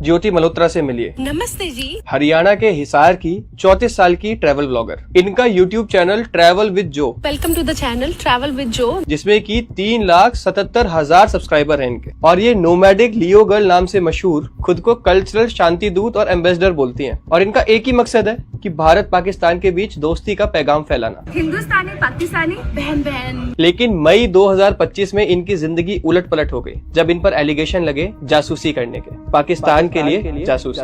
ज्योति मल्होत्रा से मिलिए। नमस्ते जी। हरियाणा के हिसार की 34 साल की ट्रैवल ब्लॉगर। इनका YouTube channel travel with Jo. Welcome to the channel travel with Jo, जिसमें की 3,77,000 सब्सक्राइबर हैं इनके। और ये नोमैडिक लियो गर्ल नाम से मशहूर खुद को कल्चरल शांति दूत और एम्बेसडर बोलती हैं। और इनका एक ही मकसद है कि भारत पाकिस्तान के बीच दोस्ती का पैगाम फैलाना। हिंदुस्तानी पाकिस्तानी बहन बहन। लेकिन मई 2025 में इनकी जिंदगी उलट पलट हो गई जब इन पर एलिगेशन लगे जासूसी करने के, पाकिस्तान के लिए जासूसी।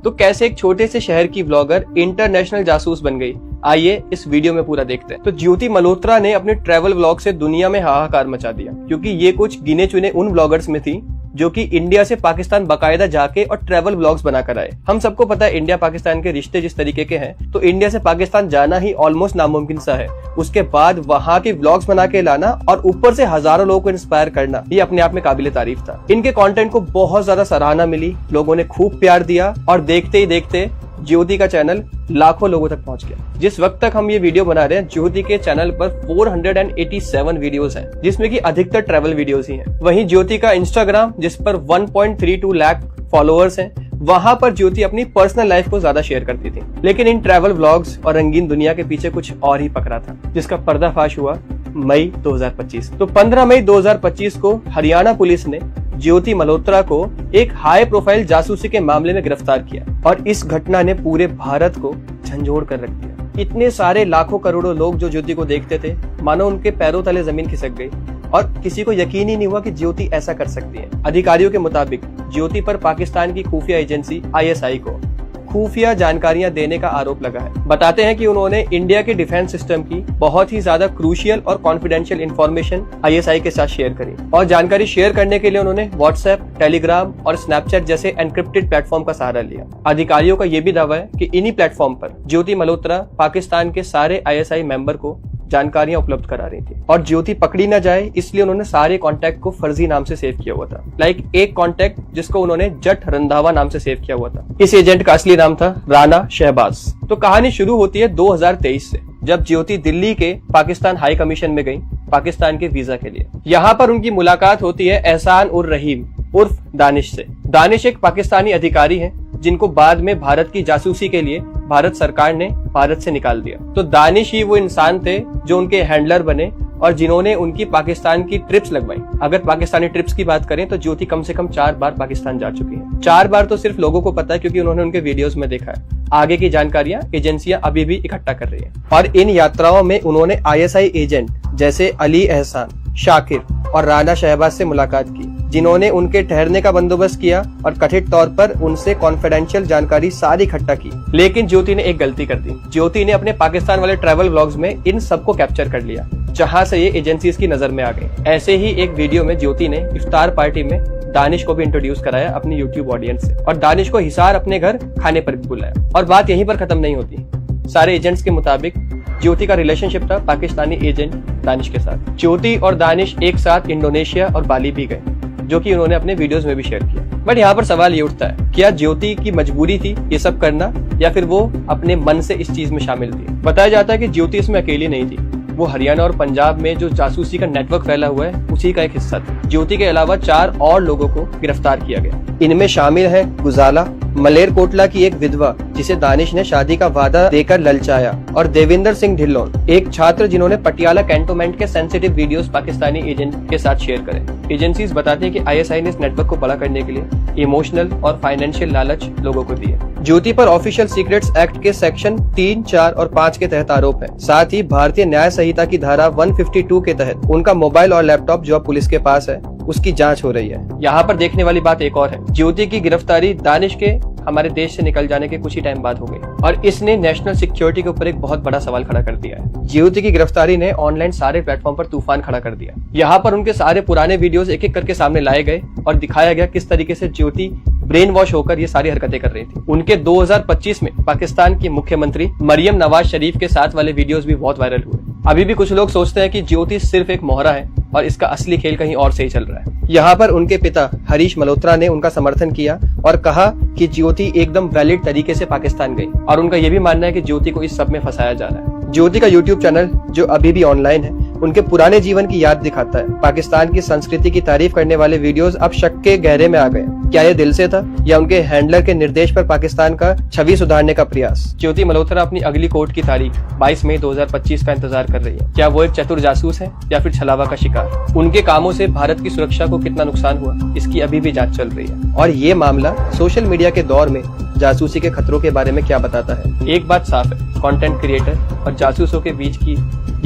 तो कैसे एक छोटे से शहर की ब्लॉगर इंटरनेशनल जासूस बन गई, आइए इस वीडियो में पूरा देखते हैं। तो ज्योति मल्होत्रा ने अपने ट्रैवल व्लॉग से दुनिया में हाहाकार मचा दिया, क्योंकि ये कुछ गिने चुने उन ब्लॉगर्स में थी जो कि इंडिया से पाकिस्तान बाकायदा जाके और ट्रैवल व्लॉग्स बनाकर आए। हम सबको पता है इंडिया पाकिस्तान के रिश्ते जिस तरीके के हैं, तो इंडिया से पाकिस्तान जाना ही ऑलमोस्ट नामुमकिन सा है। उसके बाद वहाँ के व्लॉग्स बना के लाना और ऊपर से हजारों लोगों को इंस्पायर करना, ये अपने आप में काबिले तारीफ था। इनके कंटेंट को बहुत ज्यादा सराहना मिली, लोगों ने खूब प्यार दिया और देखते ही देखते ज्योति का चैनल लाखों लोगों तक पहुंच गया। जिस वक्त तक हम ये वीडियो बना रहे हैं, ज्योति के चैनल पर 487 वीडियोस हैं, जिसमें कि अधिकतर ट्रैवल वीडियोस ही हैं। वहीं ज्योति का इंस्टाग्राम, जिस पर 1.32 लाख फॉलोअर्स हैं, वहां पर ज्योति अपनी पर्सनल लाइफ को ज्यादा शेयर करती थी। लेकिन इन ट्रैवल व्लॉग्स और रंगीन दुनिया के पीछे कुछ और ही पकड़ा था, जिसका पर्दाफाश हुआ मई 2025। तो 15 मई 2025 को हरियाणा पुलिस ने ज्योति मल्होत्रा को एक हाई प्रोफाइल जासूसी के मामले में गिरफ्तार किया और इस घटना ने पूरे भारत को झंझोड़ कर रख दिया। इतने सारे लाखों करोड़ों लोग जो ज्योति को देखते थे, मानो उनके पैरों तले जमीन खिसक गई और किसी को यकीन ही नहीं हुआ कि ज्योति ऐसा कर सकती है। अधिकारियों के मुताबिक ज्योति पर पाकिस्तान की खुफिया एजेंसी ISI को खुफिया जानकारियां देने का आरोप लगा है। बताते हैं कि उन्होंने इंडिया के डिफेंस सिस्टम की बहुत ही ज्यादा क्रूशियल और कॉन्फिडेंशियल इंफॉर्मेशन ISI के साथ शेयर करी और जानकारी शेयर करने के लिए उन्होंने व्हाट्सएप, टेलीग्राम और स्नैपचैट जैसे एनक्रिप्टेड प्लेटफॉर्म का सहारा लिया। अधिकारियों का यह भी दावा है कि इन्हीं प्लेटफॉर्म पर ज्योति मल्होत्रा पाकिस्तान के सारे ISI मेंबर को जानकारियां उपलब्ध करा रही थी। और ज्योति पकड़ी न जाए इसलिए उन्होंने सारे कॉन्टैक्ट को फर्जी नाम से सेव किया हुआ था। एक कॉन्टैक्ट जिसको उन्होंने जट रंधावा नाम से सेव किया हुआ था। इस एजेंट का असली नाम था राणा शहबाज। तो कहानी शुरू होती है 2023 से, जब ज्योति दिल्ली के पाकिस्तान हाई कमीशन में गई पाकिस्तान के वीजा के लिए। यहाँ पर उनकी मुलाकात होती है एहसान उर रहीम उर्फ दानिश से। दानिश एक पाकिस्तानी अधिकारी है जिनको बाद में भारत की जासूसी के लिए भारत सरकार ने भारत से निकाल दिया। तो दानिश ही वो इंसान थे जो उनके हैंडलर बने और जिन्होंने उनकी पाकिस्तान की ट्रिप्स लगवाई। अगर पाकिस्तानी ट्रिप्स की बात करें तो ज्योति कम से कम 4 बार पाकिस्तान जा चुकी है। 4 बार तो सिर्फ लोगों को पता है क्योंकि उन्होंने उनके वीडियोस में देखा है। आगे की जानकारियां एजेंसियां अभी भी इकट्ठा कर रही हैं। और इन यात्राओं में उन्होंने ISI एजेंट जैसे अली एहसान, शाकिर और राणा शहबाज से मुलाकात की, जिन्होंने उनके ठहरने का बंदोबस्त किया और कथित तौर पर उनसे कॉन्फिडेंशियल जानकारी सारी इकट्ठा की। लेकिन ज्योति ने एक गलती कर दी। ज्योति ने अपने पाकिस्तान वाले ट्रैवल व्लॉग्स में इन सबको कैप्चर कर लिया, जहां से ये एजेंसीज की नजर में आ गई। ऐसे ही एक वीडियो में ज्योति ने इफ्तार पार्टी में दानिश को भी इंट्रोड्यूस कराया अपनी यूट्यूब ऑडियंस से और दानिश को हिसार अपने घर खाने पर भी बुलाया। और बात यहीं पर खत्म नहीं होती। सारे एजेंट्स के मुताबिक ज्योति का रिलेशनशिप था पाकिस्तानी एजेंट दानिश के साथ। ज्योति और दानिश एक साथ इंडोनेशिया और बाली भी गए, जो कि उन्होंने अपने वीडियोस में भी शेयर किया। बट यहाँ पर सवाल ये उठता है, क्या ज्योति की मजबूरी थी ये सब करना या फिर वो अपने मन से इस चीज में शामिल थी? बताया जाता है कि ज्योति इसमें अकेली नहीं थी, वो हरियाणा और पंजाब में जो जासूसी का नेटवर्क फैला हुआ है उसी का एक हिस्सा था। ज्योति के अलावा 4 और लोगों को गिरफ्तार किया गया। इनमें शामिल है गुजाला, मलेरकोटला की एक विधवा जिसे दानिश ने शादी का वादा देकर ललचाया, और देविंदर सिंह ढिल्लोन, एक छात्र जिन्होंने पटियाला कैंटोनमेंट के सेंसिटिव वीडियोस पाकिस्तानी एजेंट के साथ शेयर करे। एजेंसीज बताती है कि ISI ने इस नेटवर्क को बड़ा करने के लिए इमोशनल और फाइनेंशियल लालच लोगों को दिए। ज्योति पर ऑफिशियल सीक्रेट्स एक्ट के सेक्शन 3, 4 और 5 के तहत आरोप है। साथ ही भारतीय न्याय संहिता की धारा 152 के तहत उनका मोबाइल और लैपटॉप जो पुलिस के पास है उसकी जांच हो रही है। यहाँ पर देखने वाली बात एक और है, ज्योति की गिरफ्तारी दानिश के हमारे देश से निकल जाने के कुछ ही टाइम बाद हो गई और इसने नेशनल सिक्योरिटी के ऊपर एक बहुत बड़ा सवाल खड़ा कर दिया है। ज्योति की गिरफ्तारी ने ऑनलाइन सारे प्लेटफॉर्म पर तूफान खड़ा कर दिया। यहाँ पर उनके सारे पुराने वीडियोस एक एक करके सामने लाए गए और दिखाया गया किस तरीके से ज्योति ब्रेन वॉश होकर ये सारी हरकतें कर रही थी। उनके 2025 में पाकिस्तान की मुख्यमंत्री मरियम नवाज शरीफ के साथ वाले वीडियोस भी बहुत वायरल हुए। अभी भी कुछ लोग सोचते हैं कि ज्योति सिर्फ एक मोहरा है और इसका असली खेल कहीं और से ही चल रहा है। यहाँ पर उनके पिता हरीश मल्होत्रा ने उनका समर्थन किया और कहा कि ज्योति एकदम वैलिड तरीके से पाकिस्तान गई और उनका ये भी मानना है कि ज्योति को इस सब में फंसाया जा रहा है। ज्योति का यूट्यूब चैनल जो अभी भी ऑनलाइन है उनके पुराने जीवन की याद दिखाता है। पाकिस्तान की संस्कृति की तारीफ करने वाले वीडियोस अब शक के गहरे में आ गए। क्या ये दिल से था या उनके हैंडलर के निर्देश पर पाकिस्तान का छवि सुधारने का प्रयास? ज्योति मल्होत्रा अपनी अगली कोर्ट की तारीख 22 मई 2025 का इंतजार कर रही है। क्या वो एक चतुर जासूस है या फिर छलावा का शिकार? उनके कामों से भारत की सुरक्षा को कितना नुकसान हुआ, इसकी अभी भी जांच चल रही है। और ये मामला सोशल मीडिया के दौर में जासूसी के खतरों के बारे में क्या बताता है? एक बात साफ है, कंटेंट क्रिएटर और जासूसों के बीच की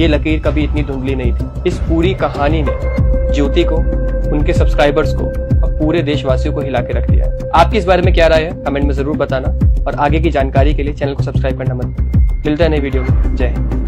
ये लकीर कभी इतनी धुंधली नहीं थी। इस पूरी कहानी ने ज्योति को, उनके सब्सक्राइबर्स को और पूरे देशवासियों को हिला के रख दिया है। आपकी इस बारे में क्या राय है, कमेंट में जरूर बताना और आगे की जानकारी के लिए चैनल को सब्सक्राइब करना मत भूलिए। मिलते हैं नई वीडियो में। जय हिंद।